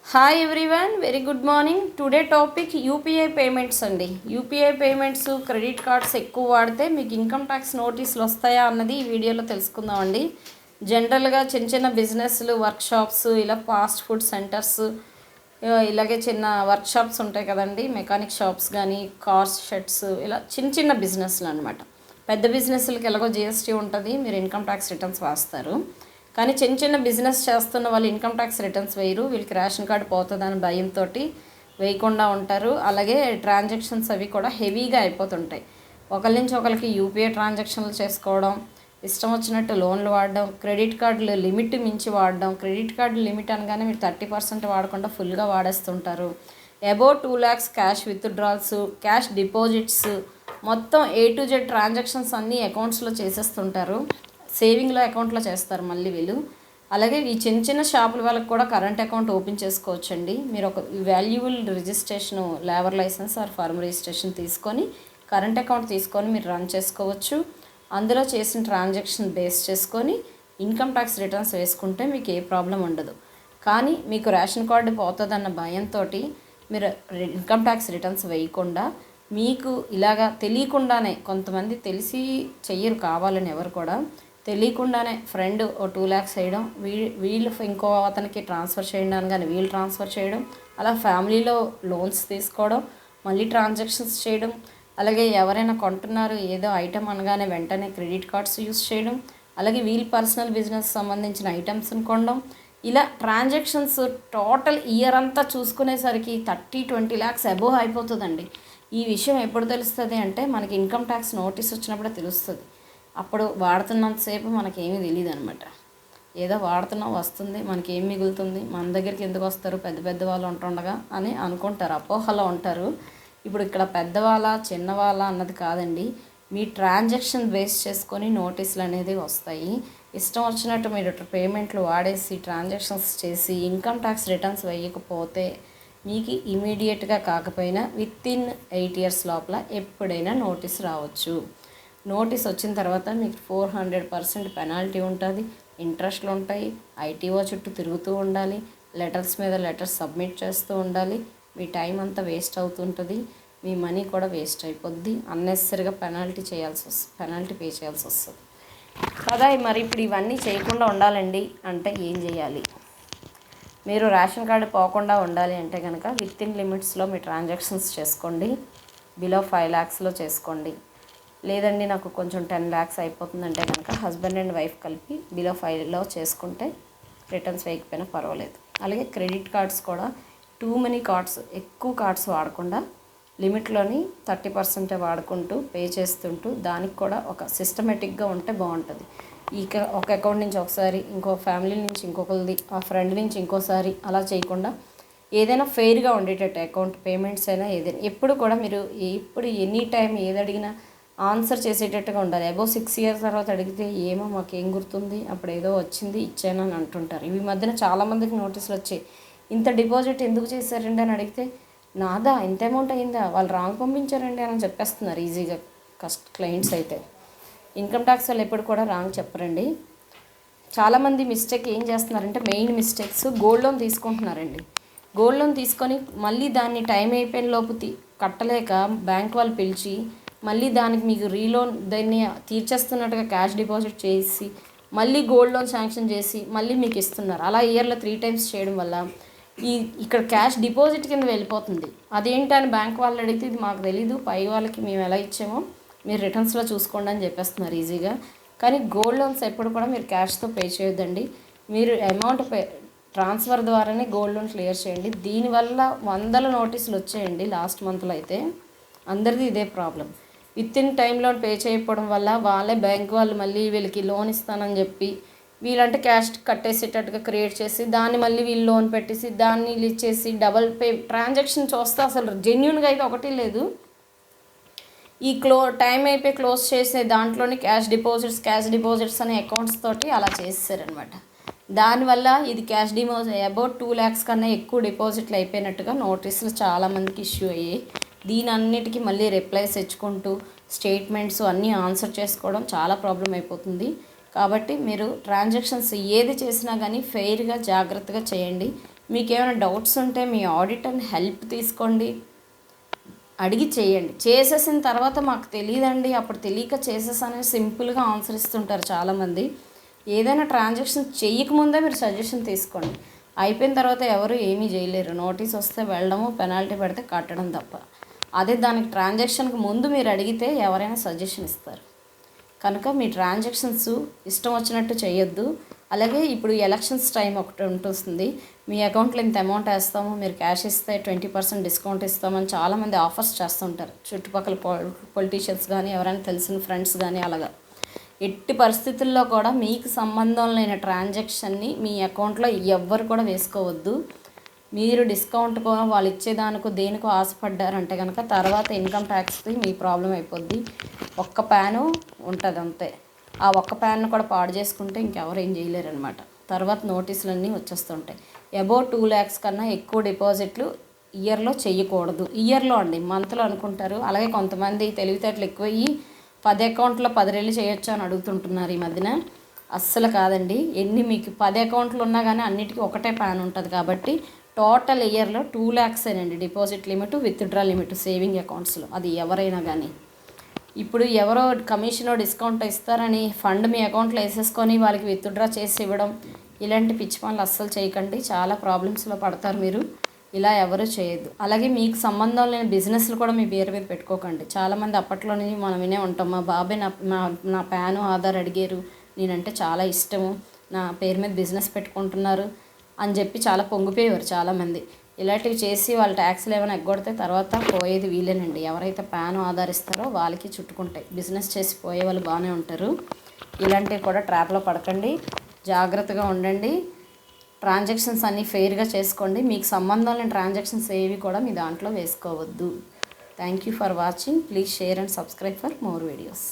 Hi everyone, very good morning. Today topic UPI payments అండి. UPI payments, credit cards ఎక్కువ వాడితే మీకు income tax నోటీసులు వస్తాయా అన్నది ఈ వీడియోలో తెలుసుకుందామండి. జనరల్గా చిన్న చిన్న బిజినెస్లు, వర్క్షాప్స్, ఇలా ఫాస్ట్ ఫుడ్ సెంటర్స్, ఇలాగే చిన్న వర్క్షాప్స్ ఉంటాయి కదండి, మెకానిక్ షాప్స్ కానీ, కార్స్ షెడ్స్, ఇలా చిన్న చిన్న బిజినెస్లు అనమాట. పెద్ద బిజినెస్లకి ఎలాగో జిఎస్టీ ఉంటుంది, మీరు ఇన్కమ్ ట్యాక్స్ రిటర్న్స్ వేస్తారు. కానీ చిన్న చిన్న బిజినెస్ చేస్తున్న వాళ్ళు ఇన్కమ్ ట్యాక్స్ రిటర్న్స్ వేయరు. వీళ్ళకి రేషన్ కార్డు పోతుందని భయంతో వేయకుండా ఉంటారు. అలాగే ట్రాన్సాక్షన్స్ అవి కూడా హెవీగా అయిపోతుంటాయి. ఒకరి నుంచి ఒకరికి యూపీఐ ట్రాన్సాక్షన్లు చేసుకోవడం, ఇష్టం వచ్చినట్టు లోన్లు వాడడం, క్రెడిట్ కార్డులు లిమిట్ మించి వాడడం. క్రెడిట్ కార్డు లిమిట్ అనగానే మీరు 30% వాడకుండా ఫుల్గా వాడేస్తుంటారు. Above 2 lakhs cash withdrawals, cash deposits, మొత్తం A to Z ట్రాన్సాక్షన్స్ అన్నీ అకౌంట్స్లో చేసేస్తుంటారు. సేవింగ్లో అకౌంట్లో చేస్తారు మళ్ళీ వీళ్ళు. అలాగే ఈ చిన్న చిన్న షాపుల వాళ్ళకి కూడా కరెంట్ అకౌంట్ ఓపెన్ చేసుకోవచ్చండి. మీరు ఒక valuable registration, labour licence or farm registration తీసుకొని, కరెంట్ అకౌంట్ తీసుకొని మీరు రన్ చేసుకోవచ్చు. అందులో చేసిన ట్రాన్సాక్షన్ బేస్ చేసుకొని ఇన్కమ్ ట్యాక్స్ రిటర్న్స్ వేసుకుంటే మీకు ఏ ప్రాబ్లం ఉండదు. కానీ మీకు రేషన్ కార్డు పోతుందన్న భయంతో మీరు ఇన్కమ్ ట్యాక్స్ రిటర్న్స్ వేయకుండా, మీకు ఇలాగా తెలియకుండానే, కొంతమంది తెలిసి చెయ్యరు, కావాలని ఎవరు కూడా తెలియకుండానే ఫ్రెండ్ ఓ 2 lakhs వేయడం, వీళ్ళు ఇంకో అతనికి ట్రాన్స్ఫర్ చేయండి అనగానే వీళ్ళు ట్రాన్స్ఫర్ చేయడం, అలా ఫ్యామిలీలో లోన్స్ తీసుకోవడం, మళ్ళీ ట్రాన్సాక్షన్స్ చేయడం. అలాగే ఎవరైనా కొంటున్నారు ఏదో ఐటమ్ అనగానే వెంటనే క్రెడిట్ కార్డ్స్ యూస్ చేయడం, అలాగే వీళ్ళ పర్సనల్ బిజినెస్ సంబంధించిన ఐటమ్స్ని కొనడం. ఇలా ట్రాన్సాక్షన్స్ టోటల్ ఇయర్ అంతా చూసుకునేసరికి 30-20 lakhs అబోవ్ అయిపోతుందండి. ఈ విషయం ఎప్పుడు తెలుస్తుంది అంటే మనకి ఇన్కమ్ ట్యాక్స్ నోటీస్ వచ్చినప్పుడే తెలుస్తుంది. అప్పుడు వాడుతున్నంతసేపు మనకేమీ తెలియదు అనమాట. ఏదో వాడుతున్నాం, వస్తుంది, మనకేం మిగులుతుంది, మన దగ్గరికి ఎందుకు వస్తారు పెద్ద పెద్ద వాళ్ళు ఉంటుండగా అని అనుకుంటారు, అపోహలో ఉంటారు. ఇప్పుడు ఇక్కడ పెద్దవాళ్ళ చిన్నవాళ్ళ అన్నది కాదండి, మీ ట్రాన్సాక్షన్ బేస్ చేసుకొని నోటీసులు అనేది వస్తాయి. ఇష్టం వచ్చినట్టు మీరు పేమెంట్లు వాడేసి ట్రాన్సాక్షన్స్ చేసి ఇన్కమ్ ట్యాక్స్ రిటర్న్స్ వేయకపోతే మీకు ఇమీడియట్గా కాకపోయినా వితిన్ 8 years లోపల ఎప్పుడైనా నోటీస్ రావచ్చు. నోటీస్ వచ్చిన తర్వాత మీకు 400% పెనాల్టీ ఉంటుంది, ఇంట్రెస్ట్లు ఉంటాయి, ఐటీఓ చుట్టూ తిరుగుతూ ఉండాలి, లెటర్స్ మీద లెటర్స్ సబ్మిట్ చేస్తూ ఉండాలి. మీ టైం అంతా వేస్ట్ అవుతుంటుంది, మీ మనీ కూడా వేస్ట్ అయిపోద్ది, అన్నెసరీగా పెనాల్టీ పే చేయాల్సి వస్తుంది కదా. మరి ఇప్పుడు ఇవన్నీ చేయకుండా ఉండాలండి అంటే ఏం చేయాలి? మీరు రేషన్ కార్డు పోకుండా ఉండాలి అంటే కనుక వితిన్ లిమిట్స్లో మీ ట్రాన్సాక్షన్స్ చేసుకోండి. బిలో 5 lakhsలో చేసుకోండి. లేదండి నాకు కొంచెం 10 lakhs అయిపోతుందంటే కనుక హస్బెండ్ అండ్ వైఫ్ కలిపి బిలో 5లో చేసుకుంటే రిటర్న్స్ వేయకపోయినా పర్వాలేదు. అలాగే క్రెడిట్ కార్డ్స్ కూడా టూ మెనీ కార్డ్స్, ఎక్కువ కార్డ్స్ వాడకుండా లిమిట్లోని 30% వాడుకుంటూ పే చేస్తుంటూ, దానికి కూడా ఒక సిస్టమేటిక్గా ఉంటే బాగుంటుంది. ఒక అకౌంట్ నుంచి ఒకసారి, ఇంకో ఫ్యామిలీ నుంచి ఇంకొకరిది, ఆ ఫ్రెండ్ నుంచి ఇంకోసారి, అలా చేయకుండా ఏదైనా ఫెయిర్గా ఉండేటట్టు అకౌంట్ పేమెంట్స్ అయినా ఏదైనా ఎప్పుడు కూడా మీరు ఎనీ టైం ఏది అడిగినా ఆన్సర్ చేసేటట్టుగా ఉండాలి. అబౌవ్ 6 years తర్వాత అడిగితే ఏమో మాకేం గుర్తుంది, అప్పుడు ఏదో వచ్చింది ఇచ్చాను అని అంటుంటారు. ఇవి మధ్యన చాలామందికి నోటీసులు వచ్చాయి. ఇంత డిపాజిట్ ఎందుకు చేశారండి అని అడిగితే, నాదా ఇంత అమౌంట్ అయిందా, వాళ్ళు రాంగ్ పంపించారండి అని చెప్పేస్తున్నారు ఈజీగా క్లయింట్స్ అయితే. ఇన్కమ్ ట్యాక్స్ వాళ్ళు ఎప్పుడు కూడా రాంగ్ చెప్పరండి. చాలామంది మిస్టేక్ ఏం చేస్తున్నారంటే, మెయిన్ మిస్టేక్స్ గోల్డ్ లోన్ తీసుకుంటున్నారండి. గోల్డ్ లోన్ తీసుకొని మళ్ళీ దాన్ని టైం అయిపోయిన లోపు కట్టలేక బ్యాంక్ వాళ్ళు పిలిచి మళ్ళీ దానికి మీకు రీలోన్ దాన్ని తీర్చేస్తున్నట్టుగా క్యాష్ డిపాజిట్ చేసి మళ్ళీ గోల్డ్ లోన్ శాంక్షన్ చేసి మళ్ళీ మీకు ఇస్తున్నారు. అలా ఇయర్లో 3 times చేయడం వల్ల ఇక్కడ క్యాష్ డిపాజిట్ కింద వెళ్ళిపోతుంది. అదేంటని బ్యాంక్ వాళ్ళు అడిగితే ఇది మాకు తెలీదు, పై వాళ్ళకి మేము ఎలా ఇచ్చామో మీరు రిటర్న్స్లో చూసుకోండి అని చెప్పేస్తున్నారు ఈజీగా. కానీ గోల్డ్ లోన్స్ ఎప్పుడు కూడా మీరు క్యాష్తో పే చేయొద్దండి. మీరు అమౌంట్ ట్రాన్స్ఫర్ ద్వారానే గోల్డ్ లోన్ క్లియర్ చేయండి. దీనివల్ల 100 నోటీసులు వచ్చాయండి లాస్ట్ మంత్లో అయితే. అందరిది ఇదే ప్రాబ్లం. వితిన్ టైంలో పే చేయకపోవడం వల్ల వాళ్ళే బ్యాంక్ వాళ్ళు మళ్ళీ వీళ్ళకి లోన్ ఇస్తానని చెప్పి వీళ్ళంటే క్యాష్ కట్టేసేటట్టుగా క్రియేట్ చేసి దాన్ని మళ్ళీ వీళ్ళు లోన్ పెట్టేసి దాన్ని ఇచ్చేసి డబల్ పే ట్రాన్సాక్షన్ చూస్తే అసలు జెన్యున్గా అయితే ఒకటి లేదు. ఈ టైం అయిపోయి క్లోజ్ చేసే దాంట్లోని క్యాష్ డిపాజిట్స్ అనే అకౌంట్స్ తోటి అలా చేసేసారనమాట. దానివల్ల ఇది క్యాష్ అబౌట్ 2 lakhs కన్నా ఎక్కువ డిపాజిట్లు అయిపోయినట్టుగా నోటీసులు చాలామందికి ఇష్యూ అయ్యాయి. దీని అన్నిటికీ మళ్ళీ రిప్లైస్ తెచ్చుకుంటూ స్టేట్మెంట్స్ అన్నీ ఆన్సర్ చేసుకోవడం చాలా ప్రాబ్లం అయిపోతుంది. కాబట్టి మీరు ట్రాన్సాక్షన్స్ ఏది చేసినా కానీ ఫెయిర్గా జాగ్రత్తగా చేయండి. మీకు ఏమైనా డౌట్స్ ఉంటే మీ ఆడిటర్ని హెల్ప్ తీసుకోండి, అడిగి చేయండి. చేసేసిన తర్వాత మాకు తెలియదండి, అప్పుడు తెలియక చేసేసానని సింపుల్గా ఆన్సర్ ఇస్తుంటారు చాలామంది. ఏదైనా ట్రాన్సాక్షన్ చేయకముందే మీరు సజెషన్ తీసుకోండి. అయిపోయిన తర్వాత ఎవరు ఏమీ చేయలేరు. నోటీస్ వస్తే వెళ్ళడము, పెనాల్టీ పెడితే కట్టడం తప్ప. అదే దానికి ట్రాన్సాక్షన్కి ముందు మీరు అడిగితే ఎవరైనా సజెషన్ ఇస్తారు. కనుక మీ ట్రాన్సాక్షన్స్ ఇష్టం వచ్చినట్టు చేయొద్దు. అలాగే ఇప్పుడు ఎలక్షన్స్ టైం ఒకటి ఉంటుంది. మీ అకౌంట్లో ఇంత అమౌంట్ వేస్తాము, మీరు క్యాష్ ఇస్తే 20% డిస్కౌంట్ ఇస్తామని చాలామంది ఆఫర్స్ చేస్తుంటారు. చుట్టుపక్కల పొలిటీషియన్స్ కానీ ఎవరైనా తెలిసిన ఫ్రెండ్స్ కానీ అలాగా. ఎట్టి పరిస్థితుల్లో కూడా మీకు సంబంధం లేని ట్రాన్సాక్షన్ని మీ అకౌంట్లో ఎవ్వరు కూడా వేసుకోవద్దు. మీరు డిస్కౌంట్ వాళ్ళు ఇచ్చేదానికో దేనికో ఆశపడ్డారంటే కనుక తర్వాత ఇన్కమ్ ట్యాక్స్ది మీ ప్రాబ్లం అయిపోద్ది. ఒక్క ప్యాను ఉంటుంది అంతే. ఆ ఒక్క ప్యాన్ను కూడా పాడు చేసుకుంటే ఇంకెవరు ఏం చేయలేరు అనమాట. తర్వాత నోటీసులన్నీ వచ్చేస్తుంటాయి. అబౌవ్ 2 lakhs కన్నా ఎక్కువ డిపాజిట్లు ఇయర్లో చేయకూడదు. ఇయర్లో అండి, మంత్లో అనుకుంటారు. అలాగే కొంతమంది తెలివితేటలు ఎక్కువయ్యి 10 అకౌంట్లో 10 రెళ్ళు చేయొచ్చు అని అడుగుతుంటున్నారు ఈ మధ్యన. అస్సలు కాదండి. మీకు 10 అకౌంట్లు ఉన్నా కానీ అన్నిటికీ ఒకటే ప్యాన్ ఉంటుంది కాబట్టి టోటల్ ఇయర్లో 2 lakhs అండి deposit limit, withdraw limit saving అకౌంట్స్లో. అది ఎవరైనా కానీ. ఇప్పుడు ఎవరో కమిషనో డిస్కౌంట్ ఇస్తారని ఫండ్ మీ అకౌంట్లో వేసేసుకొని వాళ్ళకి విత్డ్రా చేసి ఇవ్వడం, ఇలాంటి పిచ్చి పనులు అస్సలు చేయకండి. చాలా ప్రాబ్లమ్స్లో పడతారు మీరు. ఇలా ఎవరు చేయొద్దు. అలాగే మీకు సంబంధం లేని బిజినెస్లు కూడా మీ పేరు మీద పెట్టుకోకండి. చాలామంది అప్పట్లోనే మనం వినే ఉంటాం, మా బాబాయ్ నా ప్యాను ఆధార్ అడిగారు, నేనంటే చాలా ఇష్టము, నా పేరు మీద బిజినెస్ పెట్టుకుంటున్నారు అని చెప్పి చాలా పొంగిపోయేవారు చాలామంది. ఇలాంటివి చేసి వాళ్ళు ట్యాక్స్లు ఏమైనా ఎగ్గొడితే తర్వాత పోయేది వీలేనండి. ఎవరైతే ప్యాన్ ఆధారిస్తారో వాళ్ళకి చుట్టుకుంటాయి. బిజినెస్ చేసి పోయే వాళ్ళు బాగానే ఉంటారు. ఇలాంటివి కూడా ట్రాప్లో పడకండి, జాగ్రత్తగా ఉండండి. ట్రాన్సాక్షన్స్ అన్నీ ఫెయిర్గా చేసుకోండి. మీకు సంబంధం లేని ట్రాన్సాక్షన్స్ ఏవి కూడా మీ దాంట్లో వేసుకోవద్దు. Thank you for watching. Please share and subscribe for more videos.